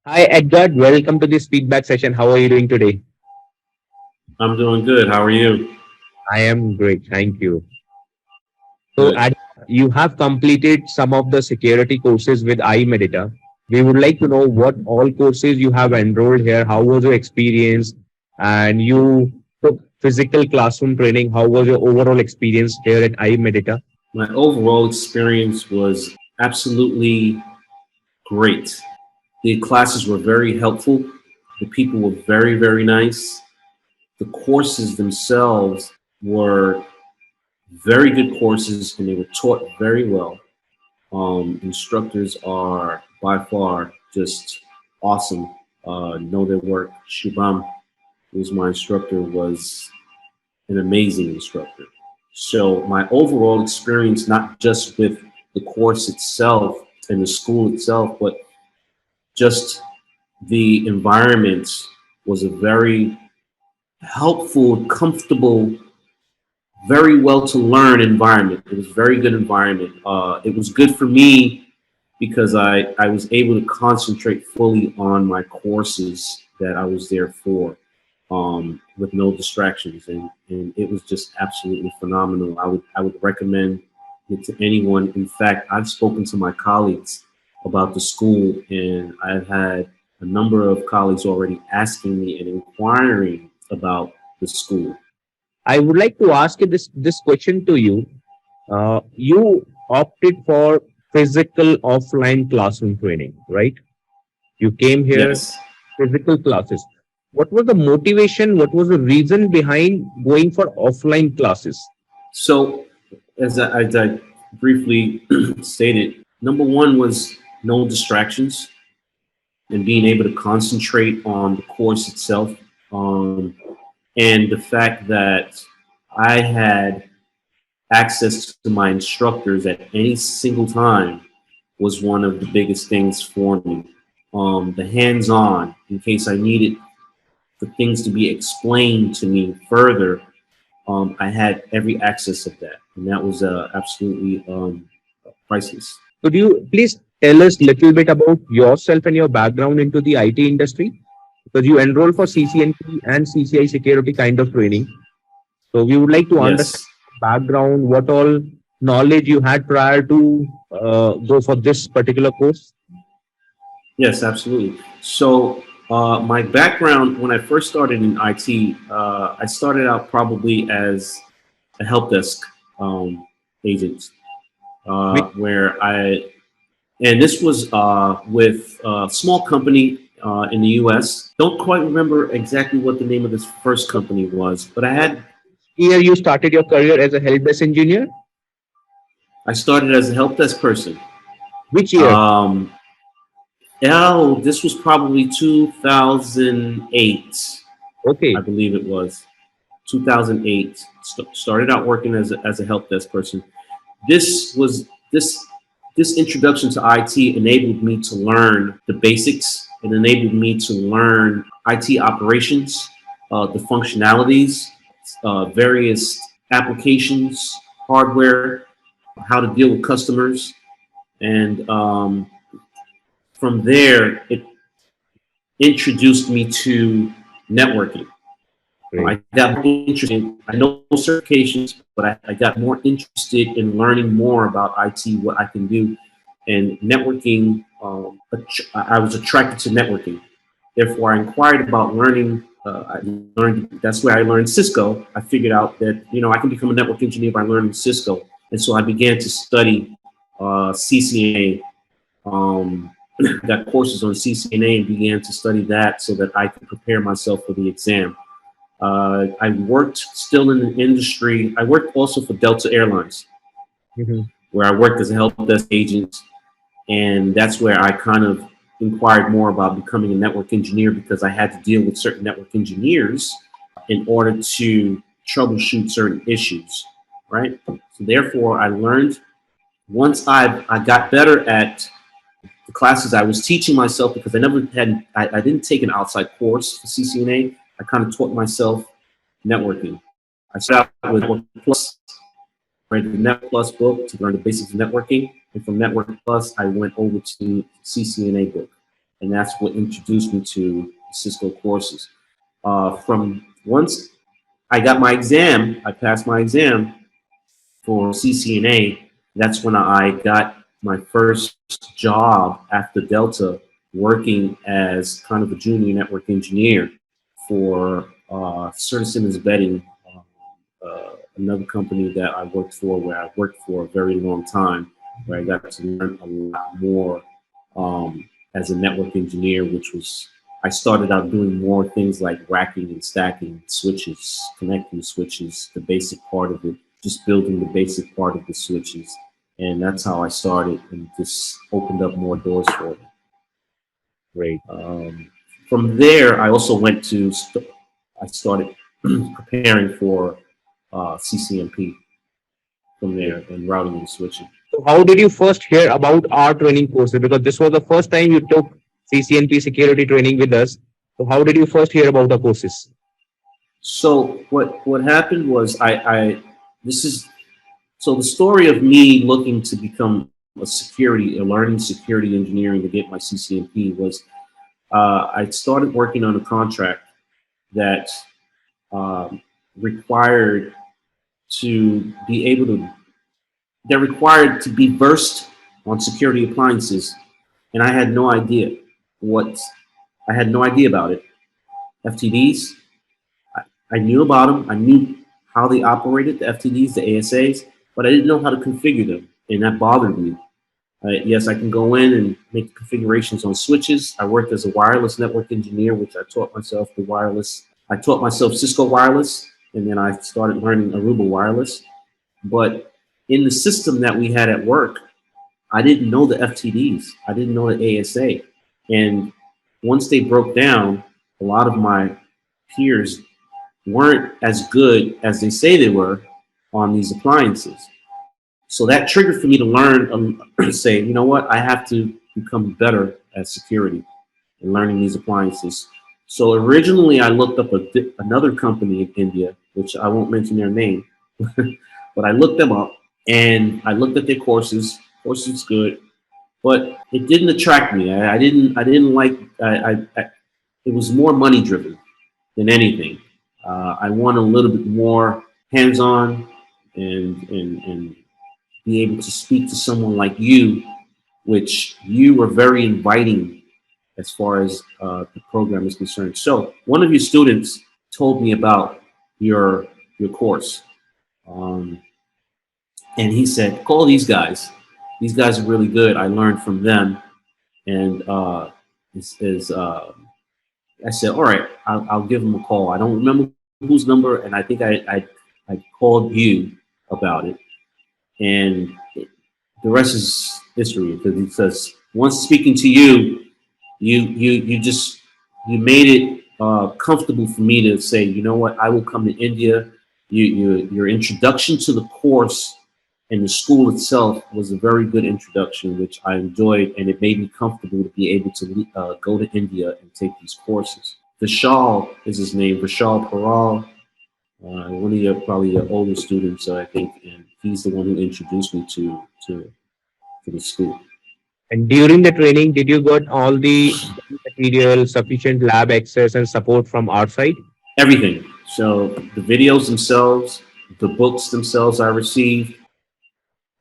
Hi, Edgard. Welcome to this feedback session. How are you doing today? I'm doing good. How are you? I am great. Thank you. So, Good. you have completed some of the security courses with I-MEDITA. We would like to know what all courses you have enrolled here. How was your experience? And you took physical classroom training. How was your overall experience here at I-MEDITA? My overall experience was absolutely great. The classes were very helpful. The people were very, very nice. The courses themselves were very good courses and they were taught very well. Instructors are by far just awesome. Know their work. Shubham, who was my instructor, was an amazing instructor. So my overall experience, not just with the course itself and the school itself, but just the environment was a very helpful, comfortable, very well to learn environment. It was a very good environment. It was good for me because I was able to concentrate fully on my courses that I was there for. With no distractions, and it was just absolutely phenomenal. I would recommend it to anyone. In fact, I've spoken to my colleagues about the school, and I've had a number of colleagues already asking me and inquiring about the school. I would like to ask you this question to you. You opted for physical offline classroom training, right? You came here Yes. physical classes. What was the motivation? What was the reason behind going for offline classes? So, as I briefly stated, number one was no distractions and being able to concentrate on the course itself. Um, and the fact that I had access to my instructors at any single time was one of the biggest things for me. The hands-on, in case I needed for things to be explained to me further, I had every access of that, and that was absolutely priceless. Could you please tell us a little bit about yourself and your background into the IT industry? Because you enrolled for CCNP and CCI security kind of training. So we would like to understand Yes, background, what all knowledge you had prior to go for this particular course. yes, absolutely. So my background when I first started in IT, I started out probably as a help desk um, agent, Which where and this was with a small company in the U.S. Don't quite remember exactly what the name of this first company was, but year you started your career as a help desk engineer? I started as a help desk person. Which year? Um, this was probably 2008, I Okay. believe it was 2008. Started out working as a help desk person. This was this introduction to IT enabled me to learn the basics. It enabled me to learn IT operations, the functionalities, various applications, hardware, how to deal with customers, and from there it introduced me to networking. Great. I got more interested. I know certifications, but I got more interested in learning more about IT, what I can do, and networking. I was attracted to networking. Therefore, I inquired about learning. I learned that's where I learned Cisco. I figured out that I can become a network engineer by learning Cisco, and so I began to study CCNA. Got courses on CCNA and began to study that so that I could prepare myself for the exam. I worked still in the industry. I worked also for Delta Airlines, Mhm. where I worked as a help desk agent, and that's where I kind of inquired more about becoming a network engineer because I had to deal with certain network engineers in order to troubleshoot certain issues, right? So therefore, I learned once I got better at the classes I was teaching myself because I didn't take an outside course for CCNA. I kind of taught myself networking. I started out with Network Plus, read the Network Plus book to learn the basics of networking. And from Network Plus, I went over to CCNA book. and that's what introduced me to Cisco courses. From once I got my exam, I passed my exam for CCNA. That's when I got my first job after Delta, working as kind of a junior network engineer for Simmons Betting, another company that I worked for, where I worked for a very long time, where I got to learn a lot more as a network engineer, which was, I started out doing more things like racking and stacking switches, connecting switches, the basic part of it, just building the basic part of the switches. And that's how I started, and just opened up more doors for me. Great. From there, I also went to, I started preparing for CCNP from there, and routing and switching. So how did you first hear about our training courses? Because this was the first time you took CCNP security training with us. So how did you first hear about the courses? So what happened was so the story of me looking to become learning security engineering to get my CCNP was, I started working on a contract that required to be able to, they're required to be versed on security appliances, and I had no idea about it. FTDs, I knew about them. I knew how they operated, the FTDs, the ASAs, but I didn't know how to configure them, and that bothered me. Yes, I can go in and make configurations on switches. I worked as a wireless network engineer, which I taught myself the wireless. I taught myself Cisco wireless, and then I started learning Aruba wireless. But in the system that we had at work, I didn't know the FTDs. I didn't know the ASA. And once they broke down, a lot of my peers weren't as good as they say they were on these appliances. So that triggered for me to learn, say, you know what, I have to become better at security and learning these appliances. So originally I looked up another company in India, which I won't mention their name, but I looked them up and I looked at their courses. Course was good, but it didn't attract me. I didn't like, it was more money driven than anything. I want a little bit more hands-on and be able to speak to someone like you, which you were very inviting as far as the program is concerned. So one of your students told me about your course, and he said, call these guys. These guys are really good. I learned from them. And I said, all right, I'll give them a call. I don't remember whose number, and I think I called you about it. And the rest is history, because once speaking to you, you made it comfortable for me to say, you know what, I will come to India. Your introduction to the course and the school itself was a very good introduction, which I enjoyed, and it made me comfortable to be able to go to India and take these courses. Vishal is his name, Vishal Paral, one of probably your older students, I think, and he's the one who introduced me to the school. And during the training, did you got all the material, sufficient lab access and support from our side? Everything. So the videos themselves, the books themselves I received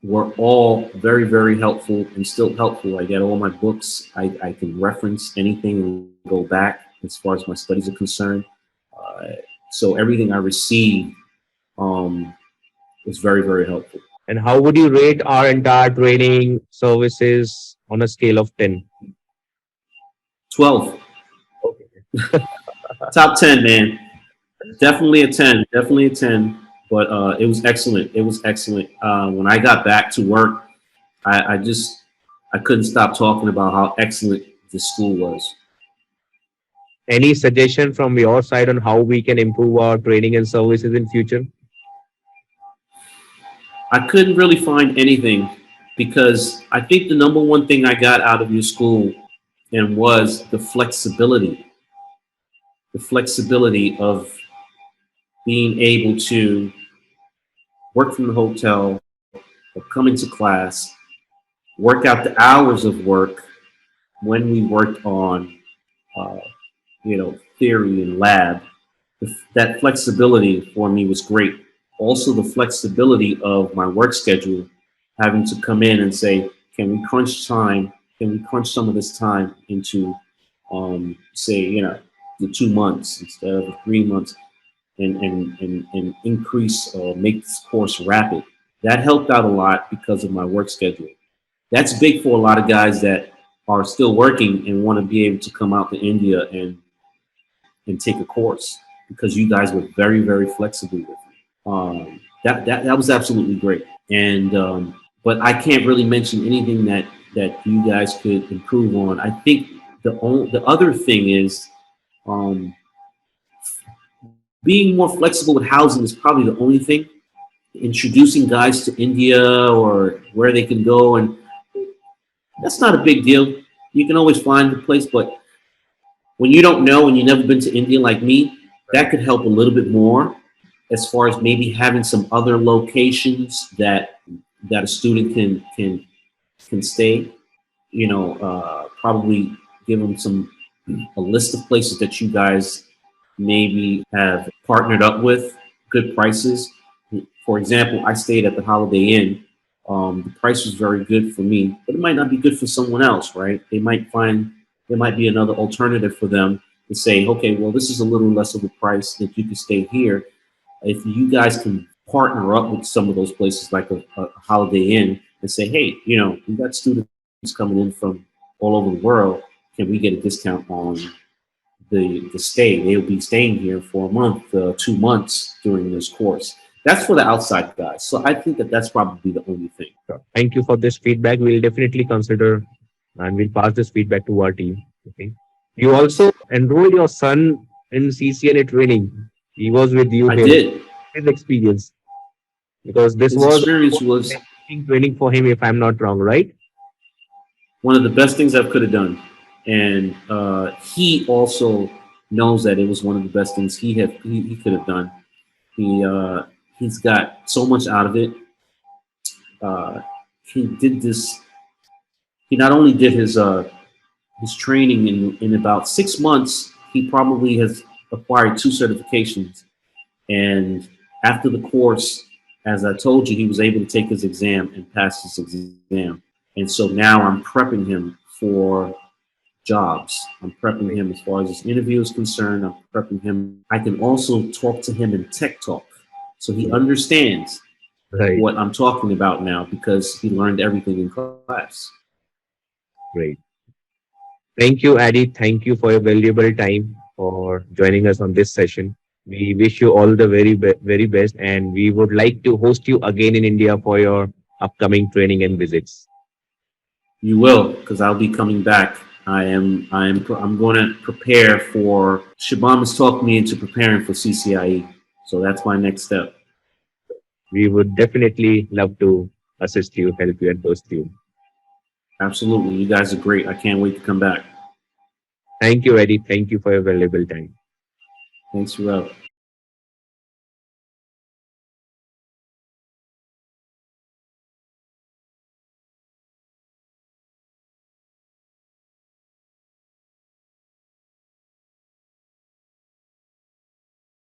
were all very, very helpful and still helpful. I get all my books. I can reference anything and go back as far as my studies are concerned. So everything I received was very, very helpful. And how would you rate our entire training services on a scale of 10? 12. Okay. Top 10, man. Definitely a 10. Definitely a 10. But it was excellent. It was excellent. When I got back to work, I couldn't stop talking about how excellent the school was. Any suggestion from your side on how we can improve our training and services in future? I couldn't really find anything, because I think the number one thing I got out of your school and was the flexibility of being able to work from the hotel or come into class, work out the hours of work, when we worked on, uh, theory and lab, that flexibility for me was great. Also, the flexibility of my work schedule, having to come in and say, can we crunch time? Can we crunch some of this time into, say, the 2 months instead of the 3 months, and increase or make this course rapid? That helped out a lot because of my work schedule. That's big for a lot of guys that are still working and want to be able to come out to India and take a course, because you guys were very, very flexible with me. That was absolutely great. And but I can't really mention anything that you guys could improve on. I think the other thing is, um, being more flexible with housing is probably the only thing. Introducing guys to India or where they can go, and that's not a big deal. You can always find a place, but when you don't know and you've never been to India like me, that could help a little bit more, as far as maybe having some other locations that a student can stay. Probably give them a list of places that you guys maybe have partnered up with, good prices. For example, I stayed at the Holiday Inn. The price was very good for me, but it might not be good for someone else, right? There might be another alternative for them to say, okay, well, this is a little less of a price that you can stay here. If you guys can partner up with some of those places, like a Holiday Inn, and say, hey, we got students coming in from all over the world. Can we get a discount on the stay? They'll be staying here for a month, 2 months during this course. That's for the outside guys. So I think that's probably the only thing. Sure. Thank you for this feedback. We'll definitely consider and we'll pass this feedback to our team. Okay. You also enrolled your son in CCNA training. He was with you I here. did. His experience, because this His was experience was training for him, if I'm not wrong, right? one of the best things I could have done. And he also knows that it was one of the best things he could have done. He's got so much out of it. He did this. He not only did his training in about 6 months. He probably has acquired 2 certifications. And after the course, as I told you, he was able to take his exam and pass his exam. And so now I'm prepping him for jobs. I'm prepping him as far as his interview is concerned. I'm prepping him. I can also talk to him in tech talk, so he understands Right. what I'm talking about now, because he learned everything in class. Great. Thank you, Adi. Thank you for your valuable time for joining us on this session. We wish you all the very best, and we would like to host you again in India for your upcoming training and visits. You will, because I'll be coming back. I'm going to prepare for. Shabam has talked me into preparing for CCIE, so that's my next step. We would definitely love to assist you, help you, and host you. Absolutely, you guys are great. I can't wait to come back. Thank you, Eddie. Thank you for your valuable time. Thanks, Ralph.